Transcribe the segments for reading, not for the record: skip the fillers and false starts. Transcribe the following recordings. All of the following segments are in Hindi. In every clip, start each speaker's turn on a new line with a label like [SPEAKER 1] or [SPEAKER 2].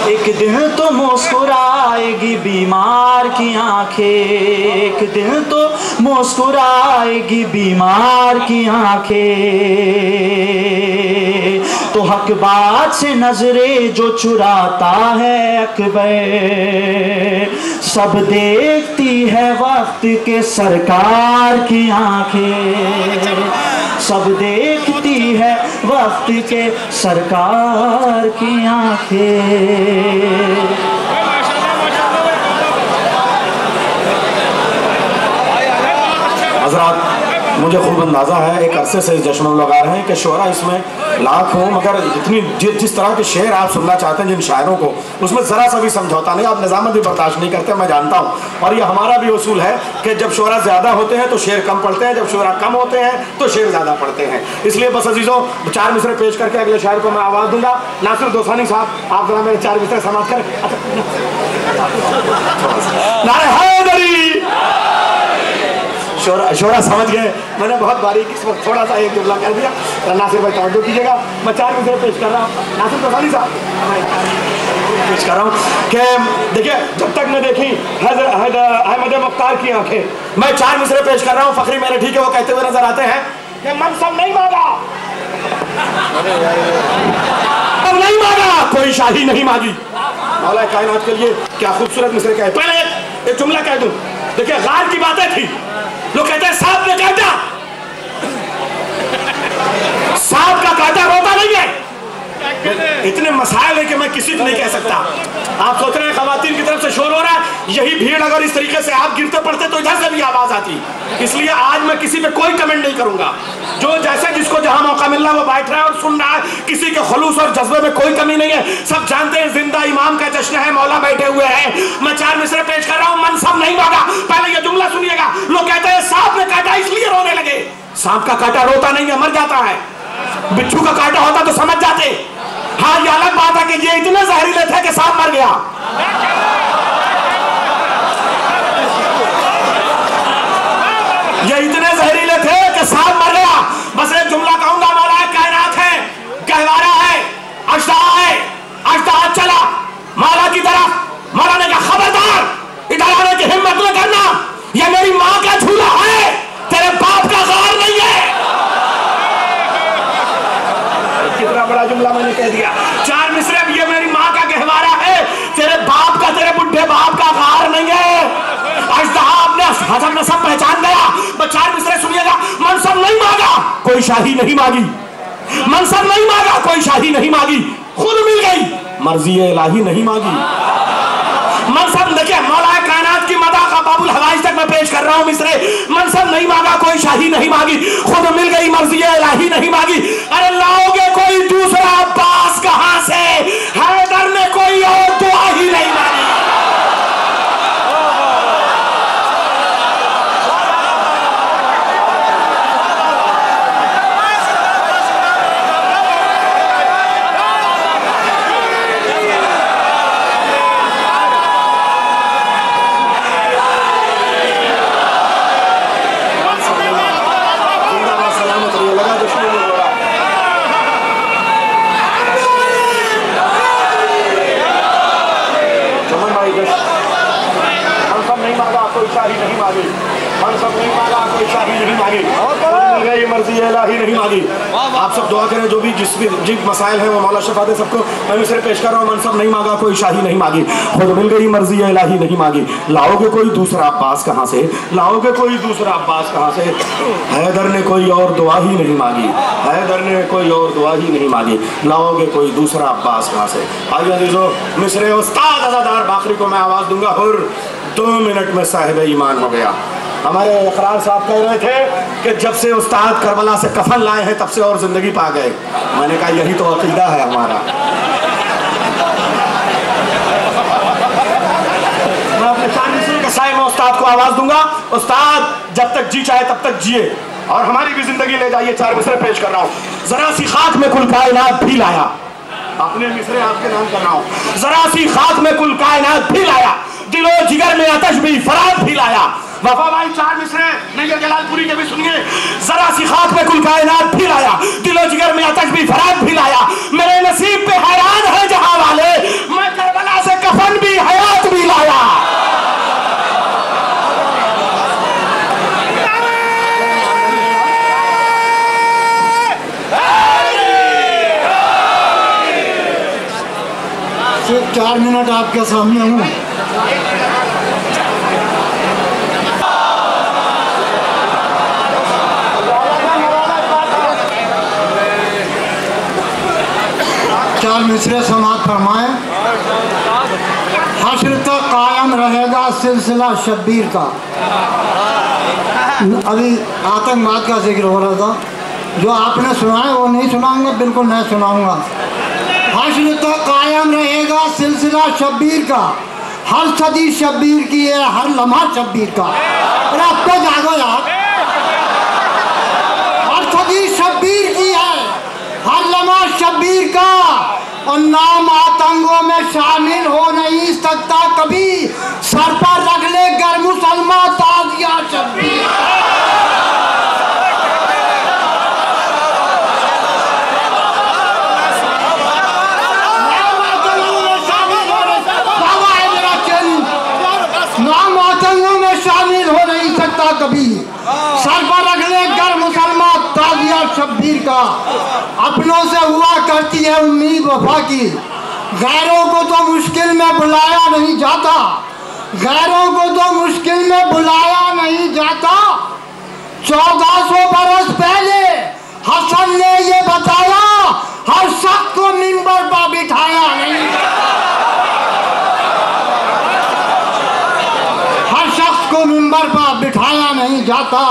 [SPEAKER 1] एक दिन तो मुस्कुराएगी बीमार की आंखें, एक दिन तो मुस्कुराएगी बीमार की आंखें। तो हक बात से नजरें जो चुराता है अकबर, सब देखती है वक्त के सरकार की आंखें, सब देखती है वक्त के सरकार की आंखें।
[SPEAKER 2] हज़रात, मुझे खूब अंदाज़ा है, एक अरसे से जश्न लगा रहे हैं कि शोरा इसमें लाख हों, मगर इतनी जिस तरह के शेर आप सुनना चाहते हैं जिन शायरों को, उसमें ज़रा सा भी समझौता नहीं, आप निज़ामत भी बर्दाश्त नहीं करते, मैं जानता हूँ। और ये हमारा भी उसूल है कि जब शोरा ज़्यादा होते हैं तो शेर कम पढ़ते हैं, जब शोरा कम होते हैं तो शेर ज़्यादा पढ़ते हैं। इसलिए बस अजीज़ों, 4 मिसरे पेश करके अगले शायर को मैं आवाज़ दूंगा। नासिर दोसानी साहब, आप जरा मेरे 4 मिसरे समाप्त करें। नारे हैदरी। शोरा समझ गए, मैंने बहुत बारीकी इस वक्त थोड़ा सा एक जुमला कह दिया। नासिर भाई तवज्जो कीजिएगा, मैं 4 मिसरे पेश कर रहा हूँ। नासिर दोसानी साहब पेश कर रहा हूँ कि देखिए, जब तक मैं देखी अहमद मुख्तार की आंखें, मैं 4 मिसरे पेश कर रहा हूँ। फखरी मेरे ठीक है वो कहते हुए नजर आते हैं कि मनसब नहीं मांगा, अब नहीं मांगा, कोई शाही नहीं मांगी। मौला कायनात के लिए क्या खूबसूरत मिसरे कहे। पहले एक जुमला कह दूं, देखिए गार की बातें थी, लोग कहते हैं सांप ने काटा, सांप का काटा रोता नहीं है। इतने मसाइल है कि मैं किसी को नहीं कह सकता। आप सोच रहे हैं खवातीन की तरफ से शोर हो रहा है, यही भीड़ अगर इस तरीके से आप गिरते पड़ते तो इधर से भी आवाज आती। इसलिए आज मैं किसी पे कोई कमेंट नहीं करूंगा। जो जैसे जिसको जहां मौका मिल रहा है वो बैठ रहा है और सुन रहा है, किसी के खुलूस और जज्बे में कोई कमी नहीं है। सब जानते हैं जिंदा इमाम का जश्न है, मौला बैठे हुए हैं। मैं 4 मिसरे पेश कर रहा हूं, मनसब नहीं मांगा। पहले ये जुमला सुनिएगा, लोग कहते हैं सांप ने काटा इसलिए रोने लगे। सांप का काटा रोता नहीं है, मर जाता है। बिच्छू का काटा होता तो समझ जाते। हाँ, ये अलग बात है कि ये इतने जहरीले थे कि सांप मर गया। ये इतने जहरीले थे कि सांप मर गया। बस एक जुमला कहूंगा, मौला कायनात है, गहवारा है, अजदा है, अजदा चला मौला की तरफ। मौला ने कहा खबरदार, इधर आने की हिम्मत न करना, ये मेरी माँ का झूला है, तेरे बाप का गार नहीं है। कितना बड़ा जुमला मैंने कह दिया। 4 मिसरे, ये मेरी माँ का गहवारा है, तेरे बाप का, तेरे बुढ़े बाप का गार नहीं है। हजम ने सब पहचान गया। बस 4 मिसरे सुनिएगा, मनसब नहीं मांगा, कोई शाही नहीं मांगी, मनसब नहीं मांगा, कोई शाही नहीं मांगी, खुद मिल गई, मर्जी इलाही नहीं मांगी। मनसब देखिए, मौला कायनात की मदा का बाबुल हवाइज तक मैं पेश कर रहा हूं मिसरे। मनसब नहीं मांगा, कोई शाही नहीं मांगी, खुद मिल गई, मर्जी इलाही नहीं मांगी। अरे लाओगे कोई दूसरा अब्बास कहां से, हैदर ने कोई और दुआ ही नहीं मांगी। आप सब दुआ करें, जो भी जिन मसाइल है वो मौला शफा दे सबको। मैं मिसरे पेश कर रहा हूँ, मनसब नहीं मांगा, कोई शाही नहीं मांगी, खुद मिल गई, मर्जी इलाही नहीं मांगी। लाओगे कोई दूसरा अब्बास कहाँ से, लाओगे कोई दूसरा अब्बास कहाँ से, हैदर ने कोई और दुआ ही नहीं मांगी, हैदर ने कोई और दुआ ही नहीं मांगी, लाओगे कोई दूसरा अब्बास कहाँ से। आइए अजीजों, मिसरे उस्ताद अज़ादार बाकरी को मैं आवाज़ दूंगा। हुर 2 मिनट में साहिब ईमान हो गया। हमारे इकरार साहब कह रहे थे कि जब से उस्ताद करबला से कफन लाए हैं तब से और जिंदगी पा गए। मैंने कहा यही तो अकीदा है हमारा। मैं अपने चांदी के साए में उस्ताद को आवाज दूंगा। उस्ताद जब तक जी चाहे तब तक जिए और हमारी भी जिंदगी ले जाइए। 4 मिसरे पेश कर रहा हूँ। जरा सी खाक में कुल कायनात भी लाया, अपने मिसरे आपके नाम कर रहा हूँ। जरा सी खाक में कुल कायनात भी लाया, दिलो जिगर में आतश भी फराग भी लाया। वफा भाई 4 मिसरे नहीं जलालपुरी के भी सुनिए। जरा सी खाक में कुल कायनात भी लाया, दिलो जिगर में आतश भी फराग भी लाया। मेरे नसीब पे हैरान है जहां वाले, मैं करबला
[SPEAKER 3] सिर्फ 4 मिनट आपके सामने हूँ। चार मिसरे समाप्त फरमाए। हश्र तक कायम रहेगा सिलसिला शब्बीर का। अभी आतंकवाद का जिक्र हो रहा था, जो आपने सुना है वो नहीं सुनाऊंगा, बिल्कुल नहीं सुनाऊंगा। हश्र तक कायम रहेगा सिलसिला शब्बीर का, हर सदी शब्बीर की है, हर लम्हा शब्बीर का। अरे अब तो जागो यार, हर सदी शब्बीर की है, हर लम्हा शब्बीर का। और नाम आतंकों में शामिल हो नहीं सकता कभी, सर पर रख ले गर मुसलमान ताजिया शब्बीर। नाम आतंकों में शामिल हो नहीं सकता कभी, सर पर रख ले गर मुसलमान ताजिया शब्बीर का। अपनों से हुआ करती है उम्मीद वफा की, गैरों को तो मुश्किल में बुलाया नहीं जाता, गैरों को तो मुश्किल में बुलाया नहीं जाता। 1400 बरस पहले हसन ने ये बताया, हर शख्स को मिंबर पर बिठाया नहीं, हर शख्स को मिंबर पर बिठाया नहीं जाता।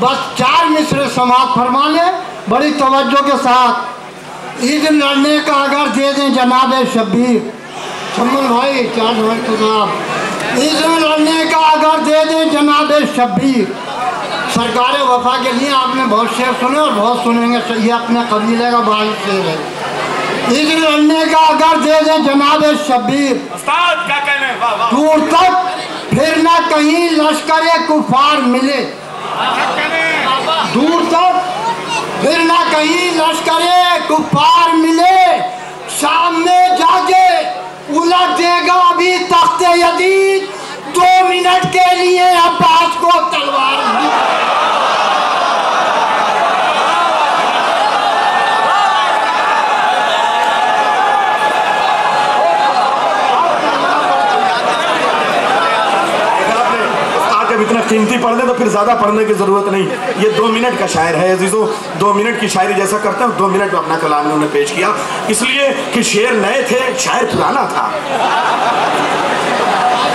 [SPEAKER 3] बस 4 मिसरे समाप्त फरमा ले बड़ी तवज्जो के साथ। ईद लड़ने का अगर दे दें जनाब शब्बीर, सम्मन भाई 4 मिनट साहब, ईद लड़ने का अगर दे दें जनाब शब्बीर। सरकार वफा के लिए आपने बहुत शेर सुने और बहुत सुनेंगे, ये अपने कबीले का भाई शेर है। ईद लड़ने का अगर दे दें जनाब शब्बीर,
[SPEAKER 2] क्या कहने,
[SPEAKER 3] दूर तक फिर न कहीं लश्कर कुफार मिले, दूर तक फिर न कहीं लश्कर कुफार मिले। शाम में जाके उलट देगा अभी तख्ते यदीद, 2 मिनट के लिए अब्बास को तलवार मिली।
[SPEAKER 2] इतना कीमती पढ़ने तो फिर ज़्यादा पढ़ने की ज़रूरत नहीं। ये 2 मिनट का शायर है अजीज़ों, 2 मिनट की शायरी जैसा करते हैं 2 मिनट में अपना कलाम उन्होंने पेश किया, इसलिए कि शेर नए थे, शायर पुराना था।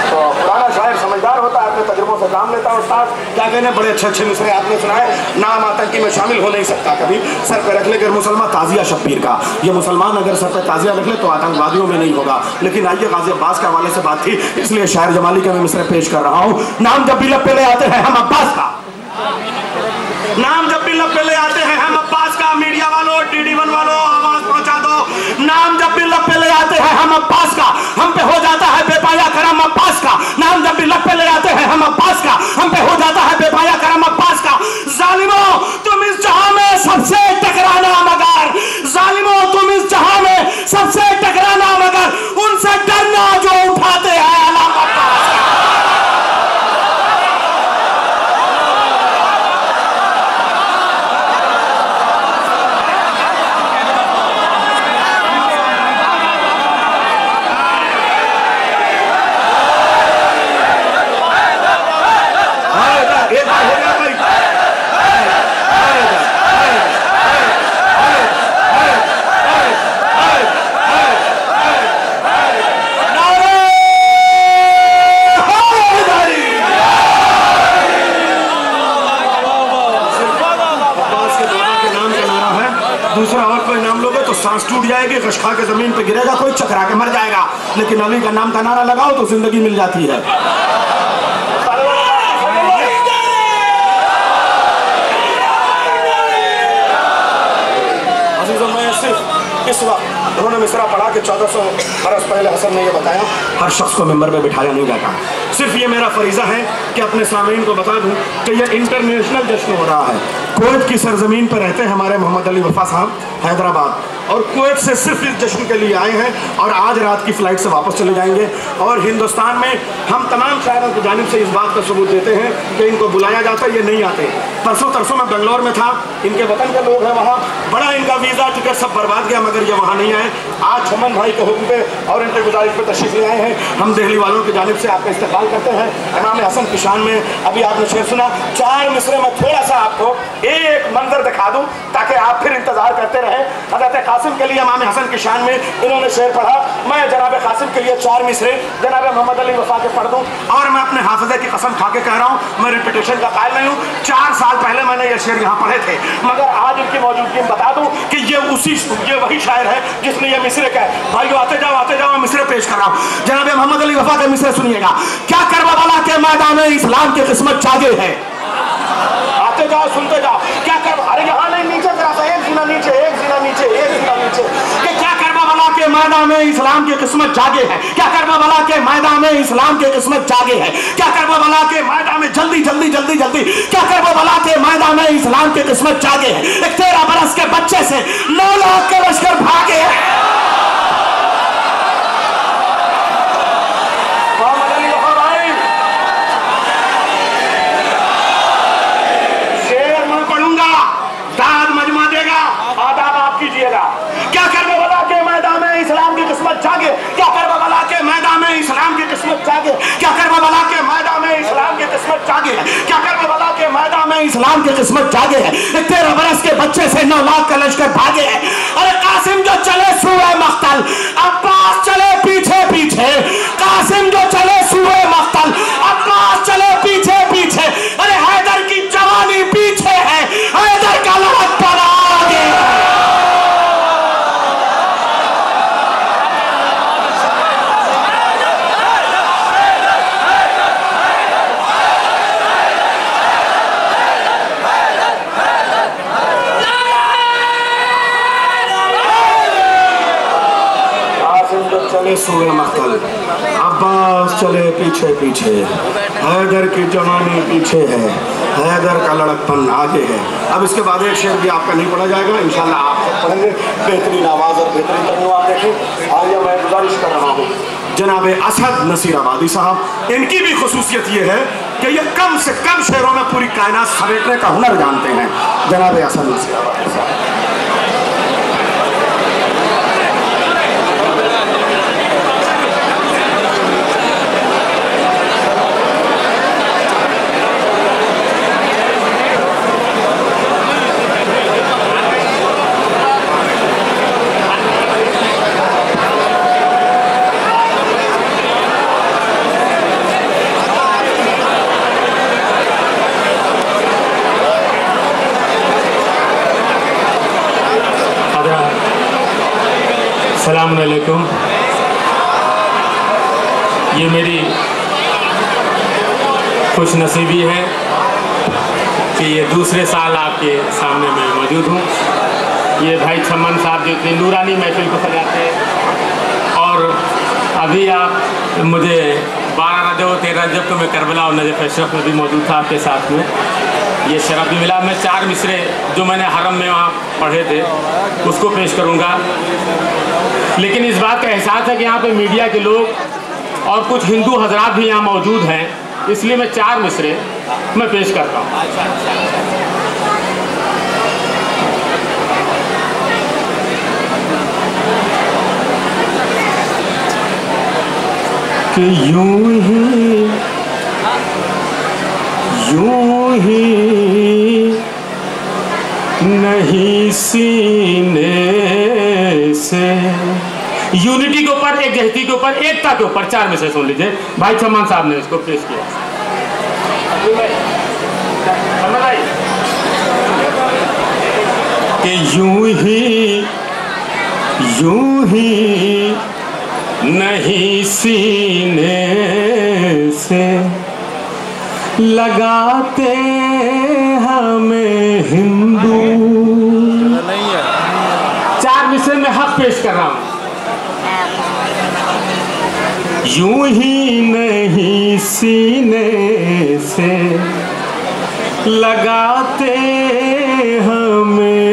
[SPEAKER 2] तो पुराना शायर समझदार होता है, अपने तजुर्बों से काम लेता है। उस्ताद क्या कहने, बड़े अच्छे अच्छे मिसरे आपने सुनाए। नाम आतंकी में शामिल हो नहीं सकता कभी, सर पे रख ले गर मुसलमान ताजिया शब्बीर का। ये मुसलमान अगर सर पे ताजिया रख ले तो आतंकवादियों में नहीं होगा। लेकिन आइए गाजी अब्बास के हवाले से बात थी, इसलिए शायर जमाली का मैं मिसरे पेश कर रहा हूँ। नाम जब भी लब पे ले आते हैं हम अब्बास का, नाम जब भी लब पे ले आते हैं हम अब्बास का। मीडिया वालों, DD1 वालों, आवाज पहुंचा दो। नाम जब भी लब पे ले आते हैं हम अब्बास का, हम पे हो जाता है बेपाया करम अब्बास का। नाम जब भी लब पे ले आते हैं हम अब्बास का, हम पे हो जाता है बेपाया करम अब्बास का। जालिमों तुम इस जहां में सबसे टकराना मगर, जालिमों तुम इस जहां में सबसे टकराना मगर, उनसे डरना जो उठाते हैं अलाम अब्बास का। दूसरा और कोई नाम लोगे तो सांस टूट जाएगी, खशखा के जमीन पे गिरेगा, कोई चकरा के मर जाएगा। लेकिन अली का नाम का नारा लगाओ तो जिंदगी मिल जाती है। इस वक्त उन्होंने मिसरा पढ़ा कि 1400 बरस पहले हसन ने यह बताया, हर शख्स को मिंबर में बिठाया नहीं जाता। सिर्फ ये मेरा फरीजा है कि अपने सामीन को बता दूं कि यह इंटरनेशनल जश्न हो रहा है। कुवैत की सरजमीन पर रहते हैं हमारे मोहम्मद अली वफा साहब हैदराबाद, और कुवैत से सिर्फ इस जश्न के लिए आए हैं और आज रात की फ़्लाइट से वापस चले जाएंगे। और हिंदुस्तान में हम तमाम शायरों की जानिब से इस बात का सबूत देते हैं कि इनको बुलाया जाता है, ये नहीं आते। परसों तरसों मैं बेंगलोर में था, इनके वतन के लोग हैं वहाँ, बड़ा इनका वीज़ा टिकट सब बर्बाद गया, मगर ये वहाँ नहीं आए। आज छमन भाई के हुक्म पे और इनके गुजारिश पे तशरीफ ले आए हैं। हम दिल्ली वालों की जानिब से आपका इस्तकबाल करते हैं। इमाम हसन की शान में अभी आपने शेर सुना, 4 मिसरे में थोड़ा सा आपको एक मंजर दिखा दूँ ताकि आप फिर इंतजार करते रहें। हज़रत कासिम के लिए इमाम हसन की शान में इन्होंने शेर पढ़ा, मैं जनाब कासिम के लिए 4 मिसरे जनाब मोहम्मद अली वफा के पढ़ दूँ। और मैं अपने हाफिज़े की कसम खा के कह रहा हूँ, मैं रिपीटेशन का कायल नहीं हूँ। 4 साल पहले मैंने ये शेर यहाँ पढ़े थे, मगर आज इनकी मौजूदगी में बता दूं कि ये वही शायर है जिसने ये मिसरे कहे। भाइयों आते जाओ, मैं मिसरे पेश कर रहा हूँ। जनाब मोहम्मद अली वफा के मिसरे सुनिएगा। क्या करबला के मैदान में इस्लाम की किस्मत जागे है। आते जाओ, सुनते जाओ। क्या कर, अरे यहाँ नहीं, नीचे जरा सा, एक जीना नीचे, एक जीना नीचे, एक जीना नीचे। कि क्या करबला के मैदान में इस्लाम की किस्मत जागे है। क्या करबला के मैदान में इस्लाम की किस्मत जागे है। क्या करबला के मैदान में जल्दी जल्दी जल्दी जल्दी, क्या करबला के मैदान में इस्लाम की किस्मत जागे है। एक 13 बरस के बच्चे से 9 लाख के लश्कर भागे है। शेर मैं पढ़ूंगा, दाद मजमा देगा, आदाब आप कीजिएगा। क्या करबला के मैदान में इस्लाम की किस्मत जागे। क्या करबला के मैदान में इस्लाम की किस्मत जागे। क्या करबला के मैदान में इस्लाम की किस्मत जागे है। क्या करबला के मैदान में इस्लाम की किस्मत जागे है। 13 बरस के बच्चे से 9 लाख का लश्कर भागे है। अरे कासिम जो चले सूए मख्तल, अब्बास चले पीछे पीछे। कासिम जो चले सूए मख्तल, अब्बास चले पीछे पीछे। अरे हैदर की जवानी पीछे है, हैदर का लड़कपन आगे है। चले सूए मख्तल, अब्बास चले पीछे पीछे। हैदर की जवानी पीछे है, हैदर का लड़कपन आगे है। अब इसके बाद एक शेर भी आपका नहीं पढ़ा जाएगा, इंशाल्लाह आप सब पढ़ेंगे। बेहतरीन आवाज़ और बेहतरीन तर्जुमा आप देखें। आइए मैं गुजारिश कर रहा हूँ जनाब असद नसीराबादी साहब, इनकी भी खुसूसियत ये है कि ये कम से कम शेरों में पूरी कायनात समेटने का हुनर जानते हैं। जनाब असद नसीराबादी साहब।
[SPEAKER 4] अस्सलाम वालेकुम। ये मेरी खुशनसीबी है कि ये दूसरे साल आपके सामने मैं मौजूद हूँ। ये भाई छमन साहब जो इतनी नूरानी महफिल को सजाते हैं, और अभी आप मुझे 12 रजब 13 रजब को मैं करबला और नजफ़ अशरफ में भी मौजूद था आपके साथ में। ये शरफ भी मिला। मैं 4 मिसरे जो मैंने हरम में वहाँ पढ़े थे उसको पेश करूँगा, लेकिन इस बात का एहसास है कि यहाँ पे मीडिया के लोग और कुछ हिंदू हजरात भी यहाँ मौजूद हैं, इसलिए मैं 4 मिसरे मैं पेश करता हूँ। कि यूं ही नहीं सीने से, यूनिटी के ऊपर, एक जहती के ऊपर, एकता के ऊपर 4 मिसरे सुन लीजिए। भाई छमान साहब ने इसको पेश किया। कि यूं ही नहीं सीने से लगाते हमें हिंदू। 4 मिसरे में हक पेश कर रहा हूं। यूं ही नहीं सीने से लगाते हमें